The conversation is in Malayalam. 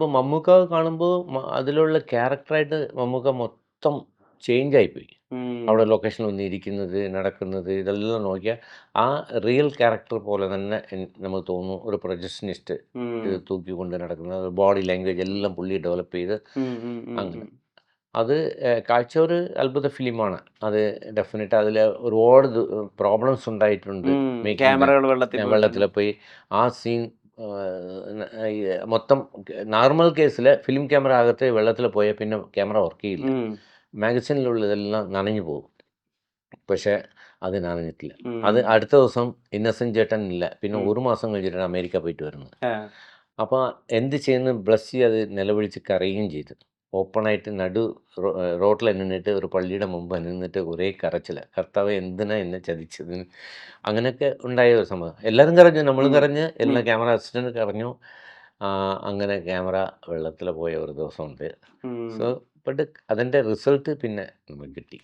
ഇപ്പോൾ മമ്മൂക്ക കാണുമ്പോൾ അതിലുള്ള ക്യാരക്ടറായിട്ട് മമ്മൂക്ക മൊത്തം ചേഞ്ച് ആയിപ്പോയി. അവിടെ ലൊക്കേഷനിൽ വന്നിരിക്കുന്നത്, നടക്കുന്നത് ഇതെല്ലാം നോക്കിയാൽ ആ റിയൽ ക്യാരക്ടർ പോലെ തന്നെ നമുക്ക് തോന്നും. ഒരു പ്രൊജക്ഷനിസ്റ്റ് ഇത് തൂക്കിക്കൊണ്ട് നടക്കുന്നത്, ബോഡി ലാംഗ്വേജ് എല്ലാം പുള്ളി ഡെവലപ്പ് ചെയ്ത് അങ്ങനെ. അത് കാഴ്ച ഒരു അത്ഭുത ഫിലിമാണ്. അത് ഡെഫിനറ്റ് അതിൽ ഒരുപാട് പ്രോബ്ലംസ് ഉണ്ടായിട്ടുണ്ട്. ക്യാമറകൾ വെള്ളത്തിൽ വെള്ളത്തിൽ പോയി ആ സീൻ ഈ മൊത്തം നോർമൽ കേസിൽ ഫിലിം ക്യാമറ അകത്ത് വെള്ളത്തിൽ പോയാൽ പിന്നെ ക്യാമറ വർക്ക് ചെയ്യില്ല. മാഗസിനിലുള്ളതെല്ലാം നനഞ്ഞു പോകും. പക്ഷേ അത് നനഞ്ഞിട്ടില്ല. അത് അടുത്ത ദിവസം ഇന്നസെന്റ് ചേട്ടൻ ഇല്ല. പിന്നെ ഒരു മാസം കഴിഞ്ഞിട്ടാണ് അമേരിക്ക പോയിട്ട് വരുന്നത്. അപ്പോൾ എന്ത് ചെയ്യുന്നു ബ്ലസ്സി അത് നിലവിളിച്ച് കരയുകയും ചെയ്തു. ഓപ്പണായിട്ട് റോട്ടിൽ നിന്നിട്ട് ഒരു പള്ളിയുടെ മുമ്പ് നിന്നിട്ട് ഒരേ കരച്ചില. കർത്താവേ എന്തിനാ എന്നെ ചതിച്ചതിന്. അങ്ങനെയൊക്കെ ഉണ്ടായ ഒരു സംഭവം. എല്ലാവരും കരഞ്ഞു, നമ്മളും കരഞ്ഞ്, എല്ലാ ക്യാമറ അസിസ്റ്റൻ്റ് കരഞ്ഞു. അങ്ങനെ ക്യാമറ വെള്ളത്തിൽ പോയ ഒരു ദിവസമുണ്ട്. സോ ബട്ട് അതിൻ്റെ റിസൾട്ട് പിന്നെ നമുക്ക് കിട്ടി.